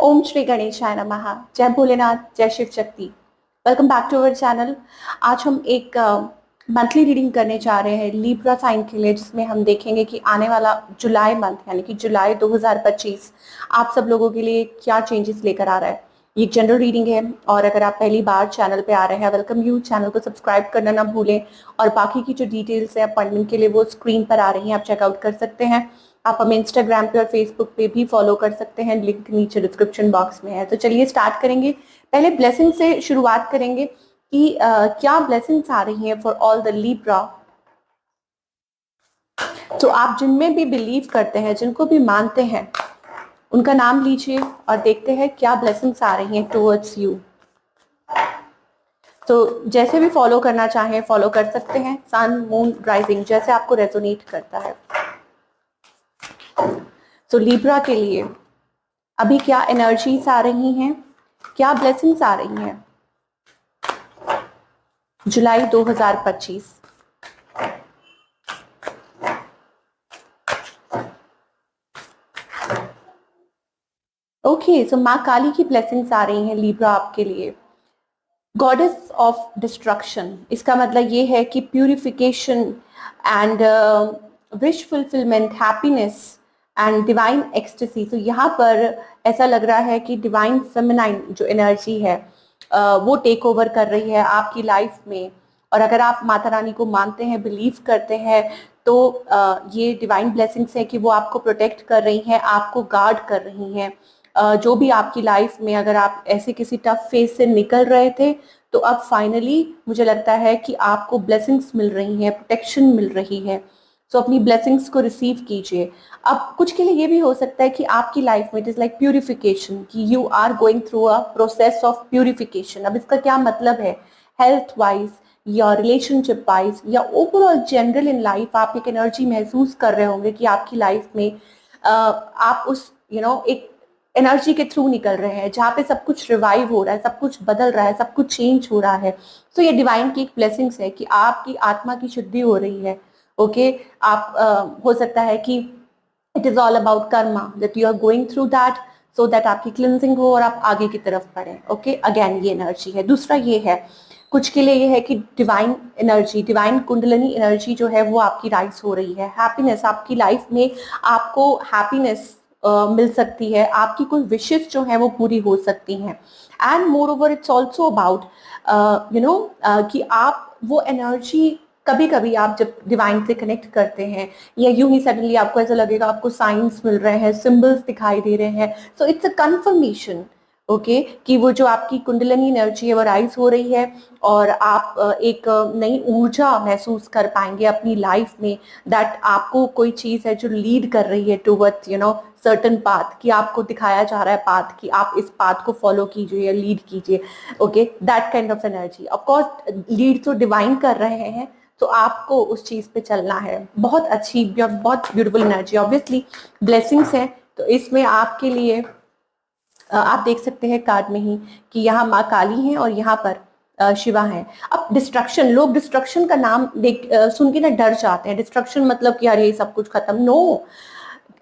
ओम श्री गणेशाय नमः। जय भोलेनाथ, जय Shiv Shakti. Welcome back to our channel. आज हम एक मंथली रीडिंग करने जा रहे हैं लिब्रा साइन के लिए, जिसमें हम देखेंगे कि आने वाला जुलाई मंथ यानी कि जुलाई 2025 आप सब लोगों के लिए क्या चेंजेस लेकर आ रहा है। ये जनरल रीडिंग है और अगर आप पहली बार चैनल पे आ रहे हैं, वेलकम यू। चैनल को सब्सक्राइब करना ना भूलें और बाकी की जो डिटेल्स है अपॉइंटमेंट के लिए वो स्क्रीन पर आ रही हैं, आप चेकआउट कर सकते हैं। आप हमें इंस्टाग्राम पे और फेसबुक पे भी फॉलो कर सकते हैं, लिंक नीचे डिस्क्रिप्शन बॉक्स में है। तो चलिए स्टार्ट करेंगे। पहले ब्लेसिंग से शुरुआत करेंगे कि क्या ब्लेसिंग्स आ रही हैं फॉर ऑल द लिब्रा। तो आप जिनमें भी बिलीव करते हैं, जिनको भी मानते हैं, उनका नाम लीजिए और देखते हैं क्या ब्लेसिंग्स आ रही हैं टुवर्ड्स यू। तो जैसे भी फॉलो करना चाहें फॉलो कर सकते हैं, सन मून राइजिंग जैसे आपको रेजोनेट करता है। तो लिब्रा के लिए अभी क्या एनर्जीज आ रही हैं, क्या ब्लेसिंग्स आ रही हैं जुलाई 2025। ओके, सो माँ काली की ब्लेसिंग्स आ रही हैं लिब्रा आपके लिए। गॉडेस ऑफ डिस्ट्रक्शन, इसका मतलब ये है कि purification and wish fulfilment, happiness and divine ecstasy. तो यहाँ पर ऐसा लग रहा है कि डिवाइन फेमिनाइन जो एनर्जी है वो टेक ओवर कर रही है आपकी लाइफ में। और अगर आप माता रानी को मानते हैं, बिलीव करते हैं, तो ये डिवाइन ब्लेसिंग्स है कि वो आपको प्रोटेक्ट कर रही हैं, आपको गार्ड कर रही हैं। जो भी आपकी लाइफ में अगर आप ऐसे किसी टफ फेज से निकल रहे थे, तो अब फाइनली मुझे लगता है कि आपको ब्लेसिंग्स मिल रही हैं, प्रोटेक्शन मिल रही है। सो अपनी ब्लेसिंग्स को रिसीव कीजिए। अब कुछ के लिए ये भी हो सकता है कि आपकी लाइफ में इट इज लाइक प्यूरिफिकेशन, कि you are going through a process of purification. अब इसका क्या मतलब है, हेल्थ वाइज या रिलेशनशिप वाइज या ओवरऑल जनरल इन लाइफ आप एक एनर्जी महसूस कर रहे होंगे कि आपकी लाइफ में आप उस एक एनर्जी के थ्रू निकल रहे हैं जहाँ पे सब कुछ रिवाइव हो रहा है, सब कुछ बदल रहा है, सब कुछ चेंज हो रहा है। तो ये डिवाइन की एक ब्लेसिंग्स है कि आपकी आत्मा की शुद्धि हो रही है। ओके, आप हो सकता है कि it is all about karma that you are going through that, so that आपकी क्लिनजिंग हो और आप आगे की तरफ बढ़ें। ओके, अगेन ये एनर्जी है। दूसरा ये है, कुछ के लिए ये है कि divine energy, divine kundalini energy जो है वो आपकी राइज हो रही है। हैप्पीनेस, आपकी लाइफ में आपको हैप्पीनेस मिल सकती है, आपकी कोई विशेष जो है वो पूरी हो सकती हैं। And more over it's also about कि आप वो एनर्जी, कभी कभी आप जब डिवाइन से कनेक्ट करते हैं या यूं ही सडनली आपको ऐसा लगेगा आपको साइंस मिल रहे हैं, सिंबल्स दिखाई दे रहे हैं। So it's a confirmation, okay, कि वो जो आपकी कुंडलिनी एनर्जी है वो राइज हो रही है और आप एक नई ऊर्जा महसूस कर पाएंगे अपनी लाइफ में। दैट आपको कोई चीज है जो लीड कर रही है टुवर्ड्स सर्टन पाथ, कि आपको दिखाया जा रहा है पाथ, कि आप इस पाथ को फॉलो कीजिए या लीड कीजिए। Okay, that kind of energy. Of course lead तो डिवाइन कर रहे हैं, तो आपको उस चीज पे चलना है। बहुत अच्छी, बहुत ब्यूटीफुल एनर्जी। ऑब्वियसली ब्लेसिंग्स है, तो इसमें आपके लिए आप देख सकते हैं कार्ड में ही कि यहाँ माँ काली हैं और यहाँ पर शिवा हैं। अब डिस्ट्रक्शन, लोग डिस्ट्रक्शन का नाम सुन के ना डर जाते हैं। डिस्ट्रक्शन मतलब कि यार ये सब कुछ खत्म, नो।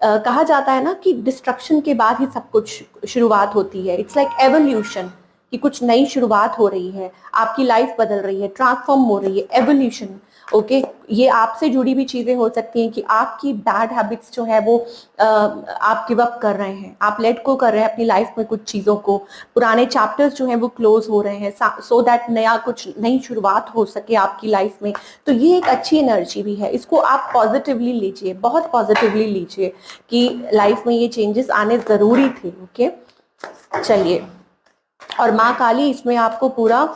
कहा जाता है ना कि डिस्ट्रक्शन के बाद ही सब कुछ शुरुआत होती है। इट्स लाइक एवोल्यूशन, कि कुछ नई शुरुआत हो रही है, आपकी लाइफ बदल रही है, ट्रांसफॉर्म हो रही है, एवोल्यूशन। ओके, ये आपसे जुड़ी भी चीजें हो सकती हैं कि आपकी बैड हैबिट्स जो है वो आप गिव अप कर रहे हैं, आप लेट को कर रहे हैं अपनी लाइफ में कुछ चीजों को। पुराने चैप्टर्स जो हैं वो क्लोज हो रहे हैं, सो दैट नया कुछ नई शुरुआत हो सके आपकी लाइफ में। तो ये एक अच्छी एनर्जी भी है, इसको आप पॉजिटिवली लीजिए, बहुत पॉजिटिवली लीजिए कि लाइफ में ये चेंजेस आने जरूरी थे। ओके, चलिए। और माँ काली इसमें आपको पूरा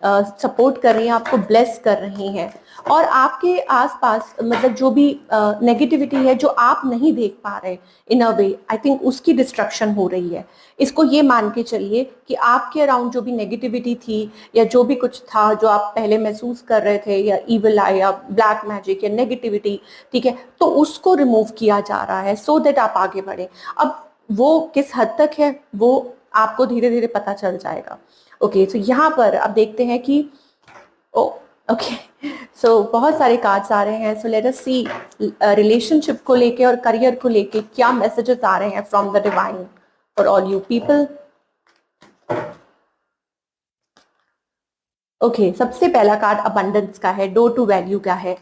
सपोर्ट कर रही हैं, आपको ब्लेस कर रही हैं। और आपके आसपास मतलब जो भी नेगेटिविटी है जो आप नहीं देख पा रहे, इन अ वे आई थिंक उसकी डिस्ट्रक्शन हो रही है। इसको ये मान के चलिए कि आपके अराउंड जो भी नेगेटिविटी थी या जो भी कुछ था जो आप पहले महसूस कर रहे थे, या इविल आई या ब्लैक मैजिक या नेगेटिविटी, ठीक है, तो उसको रिमूव किया जा रहा है सो दैट आप आगे बढ़े। अब वो किस हद तक है वो आपको धीरे धीरे पता चल जाएगा। ओके, तो यहाँ पर अब देखते हैं कि ओके, सो बहुत सारे कार्ड्स आ रहे हैं। सो लेट अस सी रिलेशनशिप को लेके और करियर को लेके क्या मैसेजेस आ रहे हैं from the divine for all you people. Okay, सबसे पहला कार्ड अबंडेंस का है, डोर टू वैल्यू का है।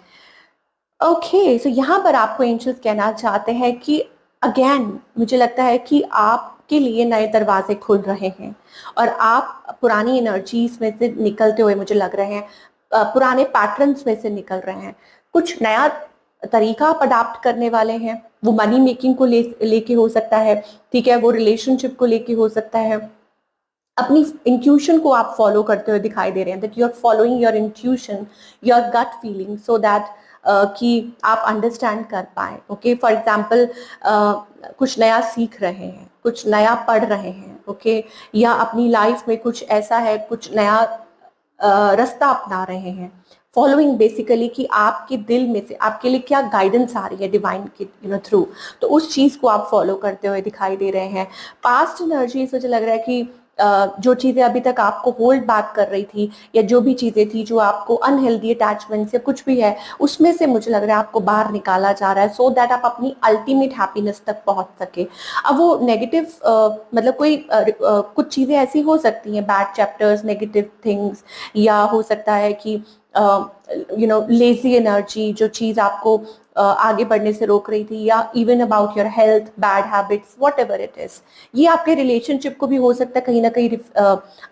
ओके, सो यहाँ पर आपको एंजल्स कहना चाहते हैं कि अगेन मुझे लगता है कि आपके लिए नए दरवाजे खुल रहे हैं और आप पुरानी एनर्जीज में से निकलते हुए मुझे लग रहे हैं, पुराने पैटर्न्स में से निकल रहे हैं। कुछ नया तरीका आप अडाप्ट करने वाले हैं, वो मनी मेकिंग को लेके हो सकता है, ठीक है, वो रिलेशनशिप को लेके हो सकता है। अपनी इंट्यूशन को आप फॉलो करते हुए दिखाई दे रहे हैं, that you are following your intuition, your gut feeling, so that कि आप अंडरस्टैंड कर पाए। ओके, फॉर एग्जाम्पल कुछ नया सीख रहे हैं, कुछ नया पढ़ रहे हैं, ओके, या अपनी लाइफ में कुछ ऐसा है, कुछ नया रास्ता अपना रहे हैं। फॉलोइंग बेसिकली कि आपके दिल में से आपके लिए क्या गाइडेंस आ रही है डिवाइन के थ्रू, तो उस चीज को आप फॉलो करते हुए दिखाई दे रहे हैं। पास्ट एनर्जी मुझे लग रहा है कि जो चीजें अभी तक आपको होल्ड बैक कर रही थी, या जो भी चीजें थी जो आपको अनहेल्दी अटैचमेंट से कुछ भी है, उसमें से मुझे लग रहा है आपको बाहर निकाला जा रहा है, सो दैट आप अपनी अल्टीमेट हैप्पीनेस तक पहुंच सके। अब वो नेगेटिव मतलब कोई कुछ चीजें ऐसी हो सकती हैं, बैड चैप्टर्स, नेगेटिव थिंग्स, या हो सकता है कि लेजी एनर्जी, जो चीज आपको आगे बढ़ने से रोक रही थी, या even about your health, bad habits, what ever it is, ये आपके रिलेशनशिप को भी हो सकता है कहीं ना कहीं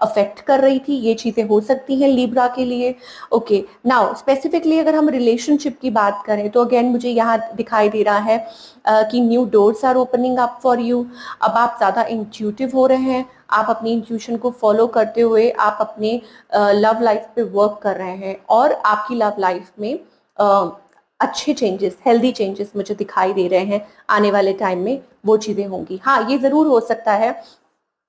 अफेक्ट कर रही थी। ये चीजें हो सकती हैं लिब्रा के लिए। ओके, नाउ स्पेसिफिकली अगर हम रिलेशनशिप की बात करें तो अगेन मुझे यहाँ दिखाई दे रहा है कि new doors are opening up for you. अब आप ज्यादा इंट्यूटिव हो रहे हैं, आप अपनी इंट्यूशन को फॉलो करते हुए आप अपने लव लाइफ पे वर्क कर रहे हैं, और आपकी लव लाइफ में अच्छे चेंजेस, हेल्दी चेंजेस मुझे दिखाई दे रहे हैं। आने वाले टाइम में वो चीजें होंगी। हाँ, ये जरूर हो सकता है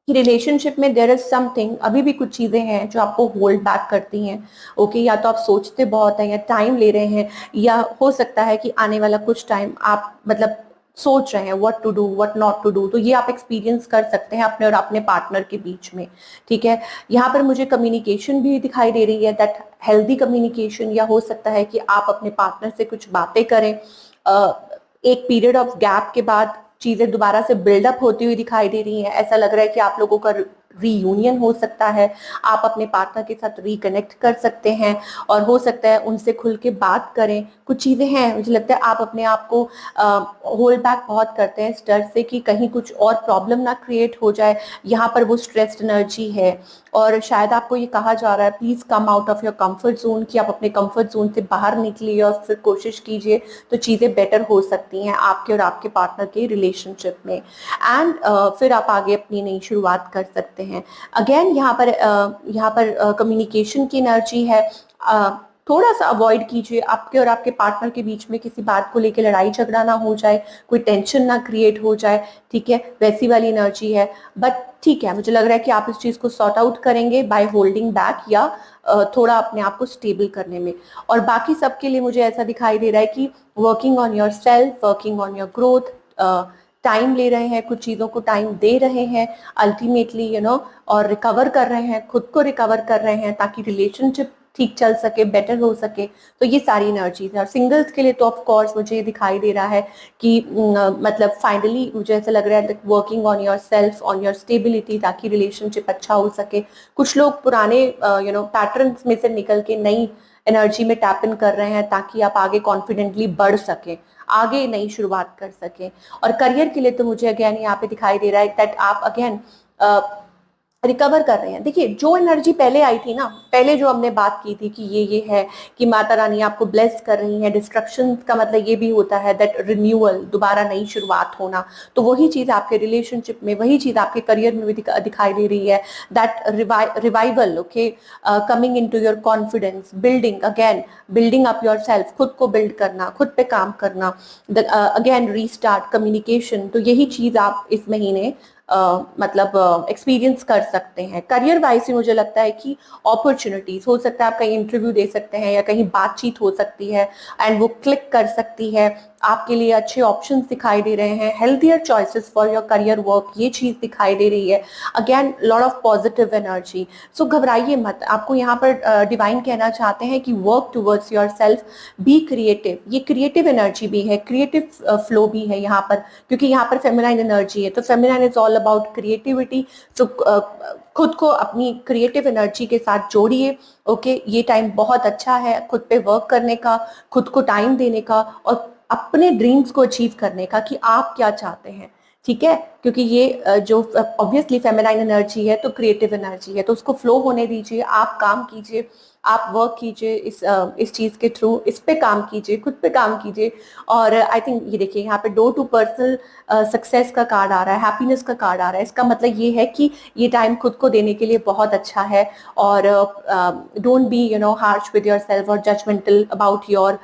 कि रिलेशनशिप में देयर इज समथिंग, अभी भी कुछ चीजें हैं जो आपको होल्ड बैक करती हैं। ओके, या तो आप सोचते बहुत हैं, या टाइम ले रहे हैं, या हो सकता है कि आने वाला कुछ टाइम आप मतलब सोच रहे हैं what to do, what not to do. तो ये आप एक्सपीरियंस कर सकते हैं अपने और अपने पार्टनर के बीच में, ठीक है। यहाँ पर मुझे कम्युनिकेशन भी दिखाई दे रही है, दैट हेल्दी कम्युनिकेशन, या हो सकता है कि आप अपने पार्टनर से कुछ बातें करें, एक पीरियड ऑफ गैप के बाद चीजें दोबारा से बिल्डअप होती हुई दिखाई दे रही हैं। ऐसा लग रहा है कि आप लोगों का रीयूनियन हो सकता है, आप अपने पार्टनर के साथ रिकनेक्ट कर सकते हैं, और हो सकता है उनसे खुल के बात करें। कुछ चीजें हैं, मुझे लगता है आप अपने आप को होल्ड बैक बहुत करते हैं इस डर से कि कहीं कुछ और प्रॉब्लम ना क्रिएट हो जाए। यहाँ पर वो स्ट्रेस्ड एनर्जी है, और शायद आपको ये कहा जा रहा है please come out of your comfort zone, कि आप अपने कंफर्ट जोन से बाहर निकलिए और फिर कोशिश कीजिए, तो चीजें बेटर हो सकती हैं आपके और आपके पार्टनर के रिलेशनशिप में। एंड फिर आप आगे अपनी नई शुरुआत कर सकते हैं। अगेन यहाँ पर कम्युनिकेशन की एनर्जी है। थोड़ा सा अवॉइड कीजिए आपके और आपके पार्टनर के बीच में किसी बात को लेकर लड़ाई झगड़ा ना हो जाए, कोई टेंशन ना क्रिएट हो जाए, ठीक है, वैसी वाली एनर्जी है। बट ठीक है, मुझे लग रहा है कि आप इस चीज को सॉर्ट आउट करेंगे बाय होल्डिंग बैक, या थोड़ा अपने आप को स्टेबल करने में। और बाकी सबके लिए मुझे ऐसा दिखाई दे रहा है कि working on your self, working on your growth, time ले रहे हैं, कुछ चीजों को टाइम दे रहे हैं अल्टीमेटली, और रिकवर कर रहे हैं, खुद को रिकवर कर रहे हैं, ताकि रिलेशनशिप ठीक चल सके, बेटर हो सके। तो ये सारी एनर्जीज है। और सिंगल्स के लिए तो ऑफ कोर्स मुझे ये दे रहा है कि मतलब फाइनली मुझे ऐसा लग रहा है working on your self, on your stability, ताकि रिलेशनशिप अच्छा हो सके। कुछ लोग पुराने पैटर्न्स में से निकल के नई एनर्जी में टैप इन कर रहे हैं, ताकि आप आगे कॉन्फिडेंटली बढ़ सकें, आगे नई शुरुआत कर सकें। और करियर के लिए तो मुझे अगेन यहाँ पे दिखाई दे रहा है दैट आप अगेन रिकवर कर रहे हैं। देखिए, जो एनर्जी पहले आई थी ना, पहले जो हमने बात की थी कि ये है कि माता रानी आपको ब्लेस कर रही है, डिस्ट्रक्शन का मतलब ये भी होता है दैट रिन्यूअल, दोबारा नई शुरुआत होना। तो वही चीज आपके रिलेशनशिप में, वही चीज आपके करियर में भी दिखाई दे रही है, that revival, okay, coming into your confidence, building again, building up your self, खुद को बिल्ड करना, खुद पे काम करना, अगेन रीस्टार्ट कम्युनिकेशन। तो यही चीज आप इस महीने मतलब एक्सपीरियंस कर सकते हैं। करियर वाइज से मुझे लगता है कि अपॉर्चुनिटीज हो सकता है, आप कहीं इंटरव्यू दे सकते हैं, या कहीं बातचीत हो सकती है एंड वो क्लिक कर सकती है, आपके लिए अच्छे ऑप्शंस दिखाई दे रहे हैं, healthier choices for your career work, ये चीज दिखाई दे रही है। Again lot of positive energy. So घबराइए मत, आपको यहाँ पर डिवाइन कहना चाहते हैं कि work towards your self, be creative. ये क्रिएटिव एनर्जी भी है, क्रिएटिव फ्लो भी है यहाँ पर, क्योंकि यहाँ पर फेमिनाइन एनर्जी है, तो feminine is all about creativity. So खुद को अपनी क्रिएटिव एनर्जी के साथ जोड़िए। ओके, ये टाइम बहुत अच्छा है खुद पे वर्क करने का, खुद को टाइम देने का और अपने ड्रीम्स को अचीव करने का कि आप क्या चाहते हैं। ठीक है, क्योंकि ये जो ऑब्वियसली फेमिनाइन एनर्जी है तो क्रिएटिव एनर्जी है, तो उसको फ्लो होने दीजिए, आप काम कीजिए, आप वर्क कीजिए इस चीज के थ्रू, इस पे काम कीजिए, खुद पे काम कीजिए। और आई थिंक ये देखिए यहाँ पे डोर टू पर्सनल सक्सेस का कार्ड आ रहा है, हैप्पीनेस का कार्ड आ रहा है। इसका मतलब ये है कि ये टाइम खुद को देने के लिए बहुत अच्छा है। और don't be harsh with your self और जजमेंटल अबाउट योर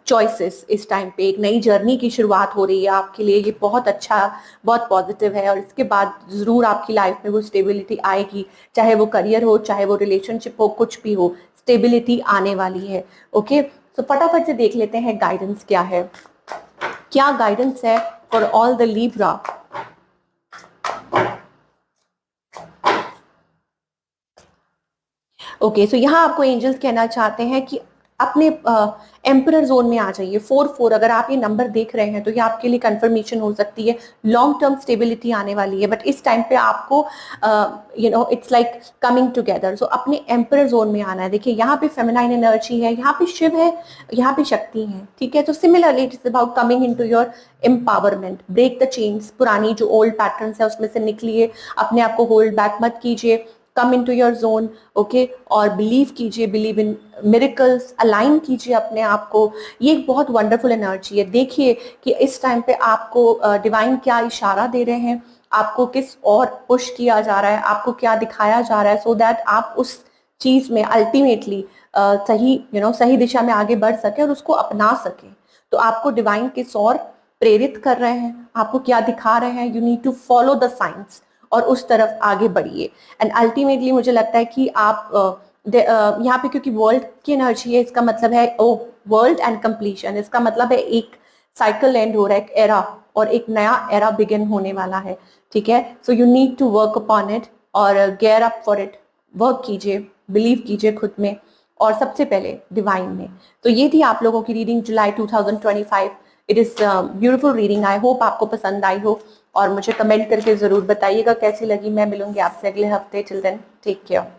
चॉइसेस। इस टाइम पे एक नई जर्नी की शुरुआत हो रही है आपके लिए, ये बहुत अच्छा, बहुत पॉजिटिव है। और इसके बाद जरूर आपकी लाइफ में वो स्टेबिलिटी आएगी, चाहे वो करियर हो, चाहे वो रिलेशनशिप हो, कुछ भी हो, स्टेबिलिटी आने वाली है। ओके, तो फटाफट से देख लेते हैं गाइडेंस क्या है, क्या गाइडेंस है for all the Libra. Okay, so यहाँ आपको एंजल्स कहना चाहते हैं कि अपने एम्परर जोन में आ जाइए। 4-4 अगर आप ये नंबर देख रहे हैं तो ये आपके लिए कंफर्मेशन हो सकती है, लॉन्ग टर्म स्टेबिलिटी आने वाली है। बट इस टाइम पे आपको इट्स लाइक कमिंग टुगेदर। सो अपने एम्परर जोन में आना है। देखिए यहाँ पे फेमिनाइन एनर्जी है, यहाँ पे शिव है, यहाँ पे शक्ति है। ठीक है, तो similarly it's about coming into your empowerment, break the chains, पुरानी जो ओल्ड पैटर्न्स है उसमें से निकलिए, अपने आप को होल्ड बैक मत कीजिए, come into your zone. Okay, और बिलीव कीजिए, बिलीव इन मिरेकल्स, अलाइन कीजिए अपने आप को। ये एक बहुत वंडरफुल एनर्जी है। देखिए कि इस टाइम पे आपको डिवाइन क्या इशारा दे रहे हैं, आपको किस और पुश किया जा रहा है, आपको क्या दिखाया जा रहा है, सो दैट आप उस चीज में अल्टीमेटली सही सही दिशा में आगे बढ़ सके और उसको अपना सके। तो आपको डिवाइन किस और प्रेरित कर रहे हैं, आपको क्या दिखा रहे हैं, you need to follow the science और उस तरफ आगे बढ़िए। एंड अल्टीमेटली मुझे लगता है कि आप यहाँ पे क्योंकि वर्ल्ड की एनर्जी है, इसका मतलब है ओ वर्ल्ड एंड कंप्लीशन, इसका मतलब है एक साइकिल एंड हो रहा है, एक एरा, और एक नया एरा बिगिन होने वाला है। ठीक है, so you need to work upon it और gear up for it. Work कीजिए, बिलीव कीजिए खुद में और सबसे पहले डिवाइन में। तो ये थी आप लोगों की reading July 2025। It is beautiful reading, I hope आपको पसंद आई हो और मुझे कमेंट करके जरूर बताइएगा कैसी लगी। मैं मिलूंगी आपसे अगले हफ्ते। Till then take care.